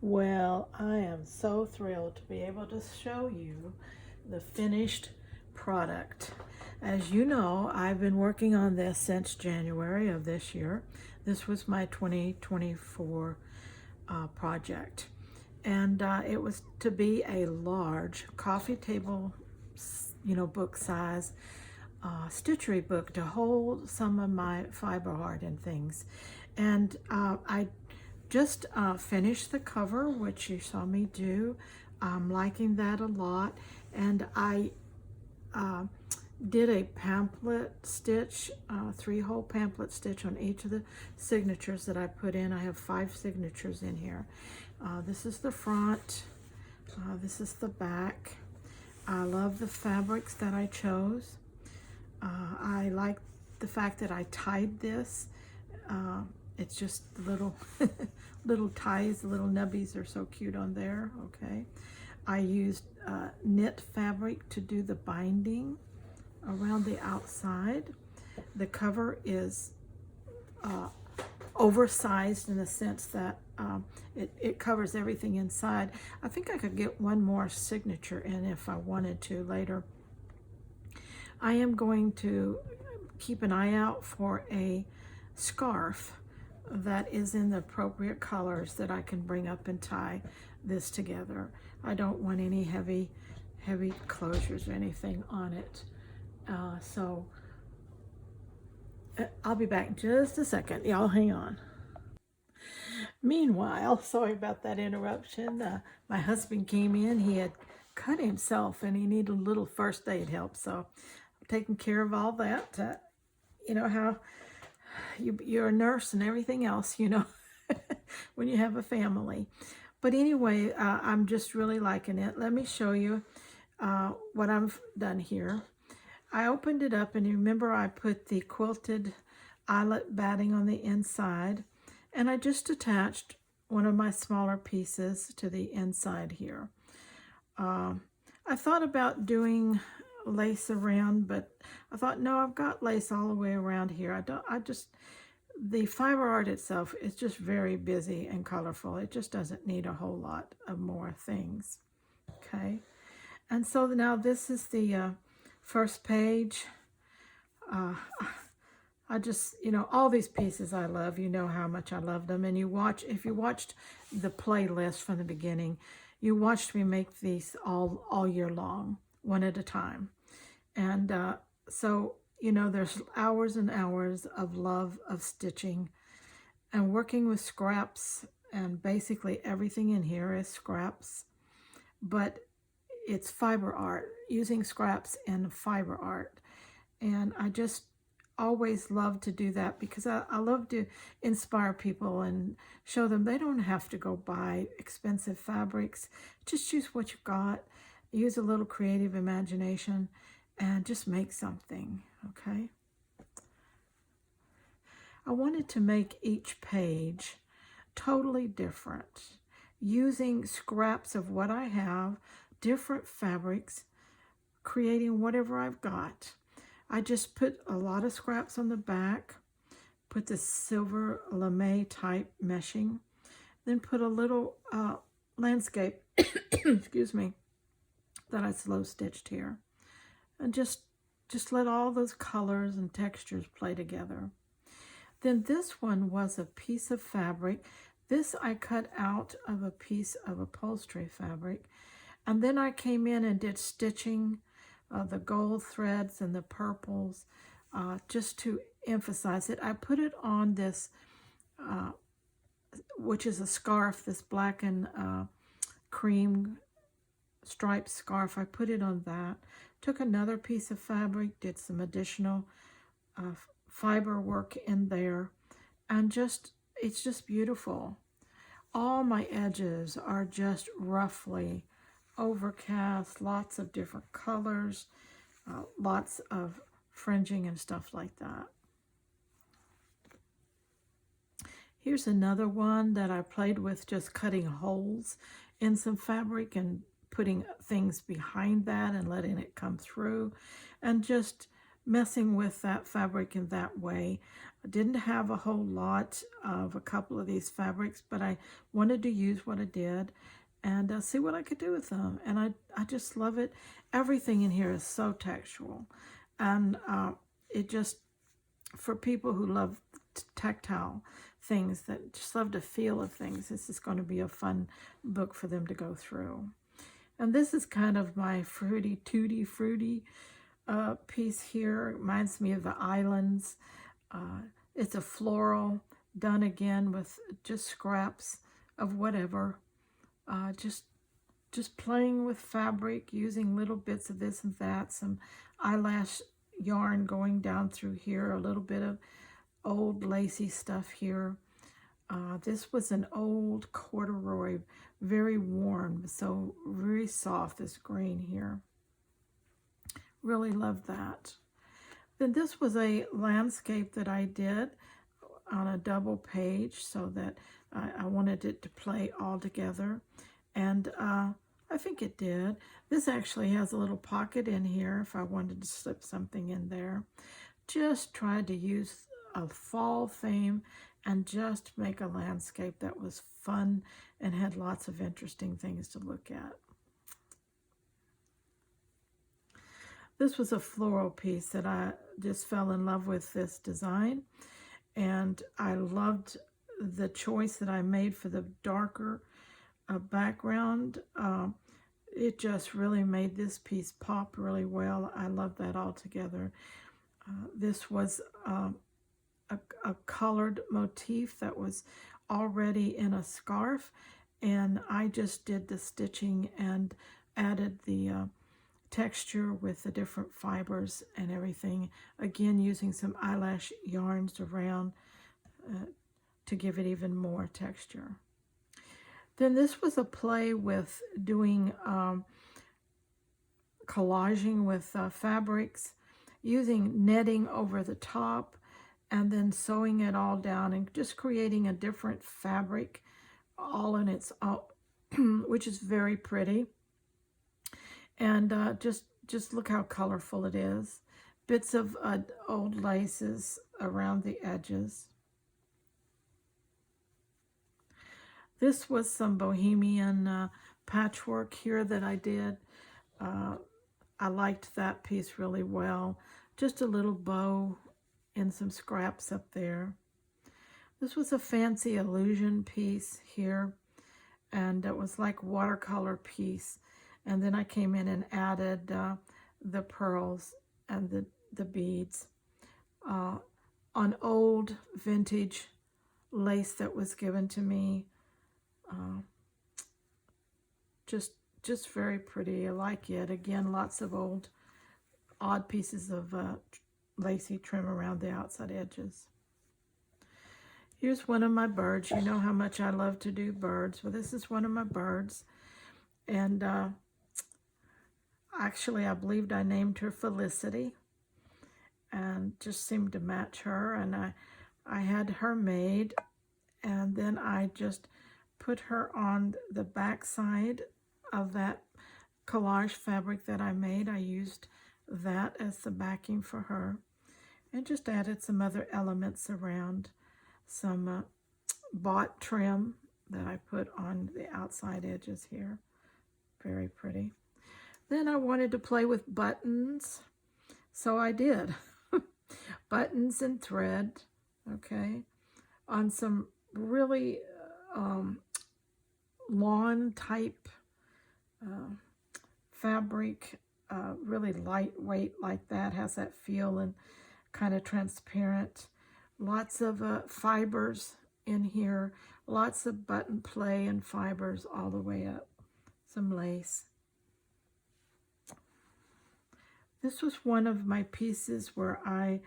Well, I am so thrilled to be able to show you the finished product. As you know, I've been working on this since January of this year. This was my 2024 project. And it was to be a large coffee table, book size Stitchery book to hold some of my fiber art and things. And I just finished the cover, which you saw me do. I'm liking that a lot. And I did a pamphlet stitch, 3-hole pamphlet stitch on each of the signatures that I put in. I have 5 signatures in here. This is the front. This is the back. I love the fabrics that I chose. I like the fact that I tied this. It's just little little ties, little nubbies are so cute on there. Okay, I used knit fabric to do the binding around the outside. The cover is oversized in the sense that it covers everything inside. I think I could get one more signature in if I wanted to later. I am going to keep an eye out for a scarf that is in the appropriate colors that I can bring up and tie this together. I don't want any heavy closures or anything on it. So I'll be back in just a second. Y'all hang on. Meanwhile, sorry about that interruption. My husband came in. He had cut himself and he needed a little first aid help. So I'm taking care of all that. You know how you're a nurse and everything else, when you have a family. But anyway, I'm just really liking it. Let me show you what I've done here. I opened it up, and you remember I put the quilted eyelet batting on the inside, and I just attached one of my smaller pieces to the inside here. I thought about doing lace around, but I thought, no, I've got lace all the way around here. The fiber art itself is just very busy and colorful. It just doesn't need a whole lot of more things. Okay, and so now this is the first page. I just, all these pieces I love. You know how much I love them. And if you watched the playlist from the beginning, you watched me make these all year long, one at a time. And so, there's hours and hours of love of stitching and working with scraps, and basically everything in here is scraps, but it's fiber art, using scraps and fiber art. And I just always love to do that because I love to inspire people and show them they don't have to go buy expensive fabrics. Just use what you got, use a little creative imagination, and just make something, okay? I wanted to make each page totally different, using scraps of what I have, different fabrics, creating whatever I've got. I just put a lot of scraps on the back, put the silver lame type meshing, then put a little landscape, excuse me, that I slow stitched here. And just let all those colors and textures play together. Then this one was a piece of fabric. This I cut out of a piece of upholstery fabric. And then I came in and did stitching the gold threads and the purples just to emphasize it. I put it on this, which is a scarf, this black and cream striped scarf. I put it on that. Took another piece of fabric, did some additional fiber work in there, and it's just beautiful. All my edges are just roughly overcast, lots of different colors, lots of fringing and stuff like that. Here's another one that I played with, just cutting holes in some fabric and putting things behind that and letting it come through, and just messing with that fabric in that way. I didn't have a whole lot of a couple of these fabrics, but I wanted to use what I did and see what I could do with them. And I just love it. Everything in here is so textural. And it just, for people who love tactile things, that just love the feel of things, this is going to be a fun book for them to go through. And this is kind of my fruity piece here. It reminds me of the islands. It's a floral done again with just scraps of whatever. Just playing with fabric, using little bits of this and that, some eyelash yarn going down through here, a little bit of old lacy stuff here. This was an old corduroy, very warm, so very soft, this green here. Really love that. Then this was a landscape that I did on a double page so that I wanted it to play all together. And I think it did. This actually has a little pocket in here if I wanted to slip something in there. Just tried to use a fall theme and just make a landscape that was fun and had lots of interesting things to look at. This was a floral piece that I just fell in love with this design, and I loved the choice that I made for the darker background. It just really made this piece pop really well. I love that altogether. This was a colored motif that was already in a scarf, and I just did the stitching and added the texture with the different fibers and everything, again using some eyelash yarns around to give it even more texture. Then this was a play with doing collaging with fabrics, using netting over the top and then sewing it all down and just creating a different fabric all in its own, which is very pretty. And just look how colorful it is. Bits of old laces around the edges. This was some bohemian patchwork here that I did. I liked that piece really well. Just a little bow and some scraps up there. This was a fancy illusion piece here, and it was like watercolor piece. And then I came in and added the pearls and the beads on old vintage lace that was given to me. Just very pretty. I like it. Again, lots of old odd pieces of lacy trim around the outside edges. Here's one of my birds. You know how much I love to do birds. Well, this is one of my birds. And actually, I believed I named her Felicity, and just seemed to match her. And I had her made, and then I just put her on the back side of that collage fabric that I made. I used that as the backing for her, and just added some other elements around, some bought trim that I put on the outside edges here. Very pretty. Then I wanted to play with buttons, so I did. Buttons and thread, okay, on some really lawn type fabric, really lightweight like that, has that feel and kind of transparent. Lots of fibers in here, lots of button play and fibers all the way up, some lace. This was one of my pieces where I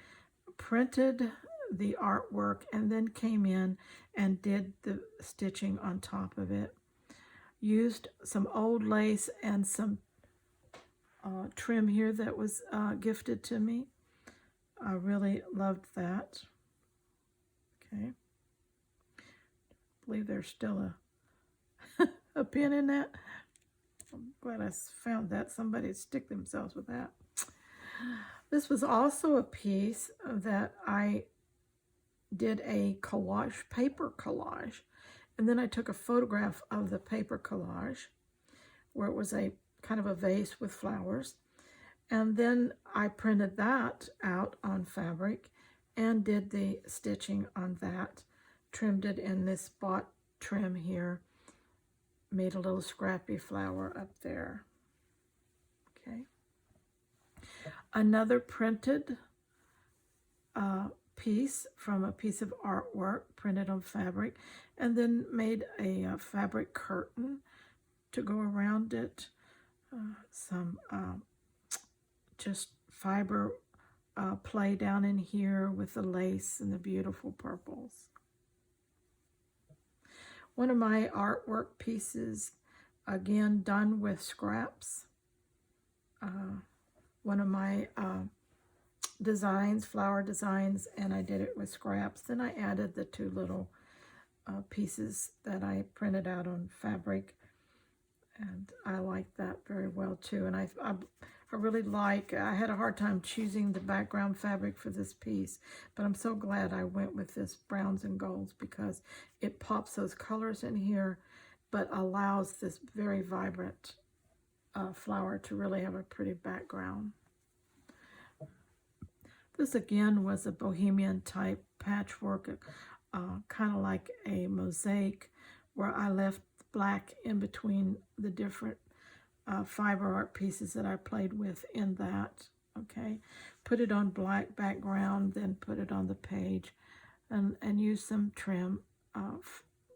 printed the artwork and then came in and did the stitching on top of it. Used some old lace and some trim here that was gifted to me. I really loved that. Okay. I believe there's still a pin in that. I'm glad I found that. Somebody stick themselves with that. This was also a piece that I did a collage, paper collage, and then I took a photograph of the paper collage where it was a kind of a vase with flowers, and then I printed that out on fabric and did the stitching on that, trimmed it in this spot trim here, made a little scrappy flower up there. Okay. Another printed piece from a piece of artwork printed on fabric, and then made a fabric curtain to go around it. Some just fiber play down in here with the lace and the beautiful purples. One of my artwork pieces, again done with scraps. One of my designs, flower designs, and I did it with scraps. Then I added the two little pieces that I printed out on fabric, and I like that very well too. And I really like, I had a hard time choosing the background fabric for this piece, but I'm so glad I went with this browns and golds because it pops those colors in here, but allows this very vibrant flower to really have a pretty background. This again was a bohemian type patchwork, kind of like a mosaic, where I left black in between the different fiber art pieces that I played with in that. Okay, put it on black background, then put it on the page, and use some trim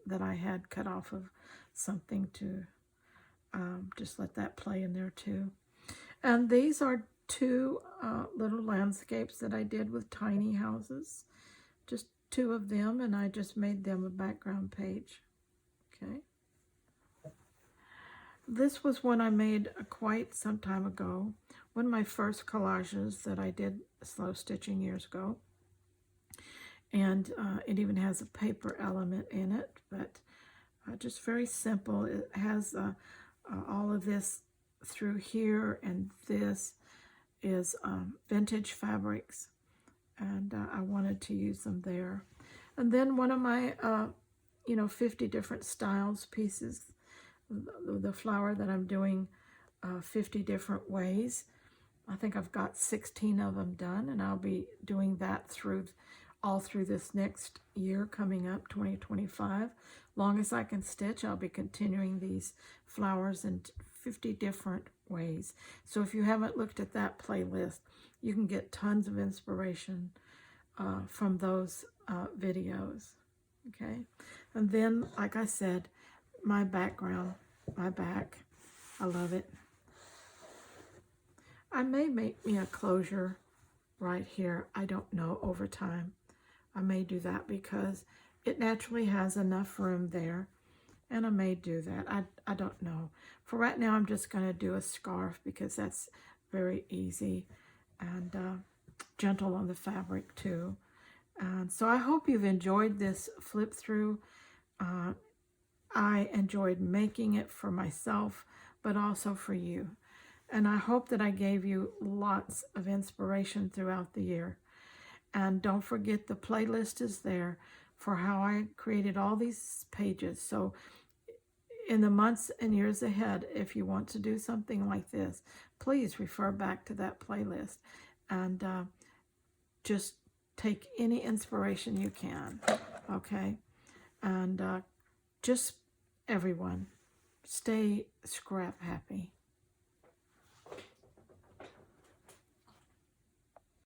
that I had cut off of something to just let that play in there too. And these are two little landscapes that I did with tiny houses, just two of them, and I just made them a background page. Okay. This was one I made quite some time ago, one of my first collages that I did slow stitching years ago, and it even has a paper element in it, but just very simple. It has all of this through here, and this is vintage fabrics, and I wanted to use them there. And then one of my 50 different styles pieces, the flower that I'm doing 50 different ways. I think I've got 16 of them done, and I'll be doing that all through this next year coming up, 2025. Long as I can stitch, I'll be continuing these flowers in 50 different ways. So if you haven't looked at that playlist, you can get tons of inspiration from those videos. Okay, and then, like I said, my background, my back, I love it. I may make me a closure right here. I don't know, over time. I may do that because it naturally has enough room there, and I may do that. I don't know. For right now, I'm just going to do a scarf because that's very easy and gentle on the fabric too. And so I hope you've enjoyed this flip through. I enjoyed making it for myself, but also for you. And I hope that I gave you lots of inspiration throughout the year. And don't forget, the playlist is there for how I created all these pages. So in the months and years ahead, if you want to do something like this, please refer back to that playlist and just take any inspiration you can, okay? And just everyone, stay scrap happy.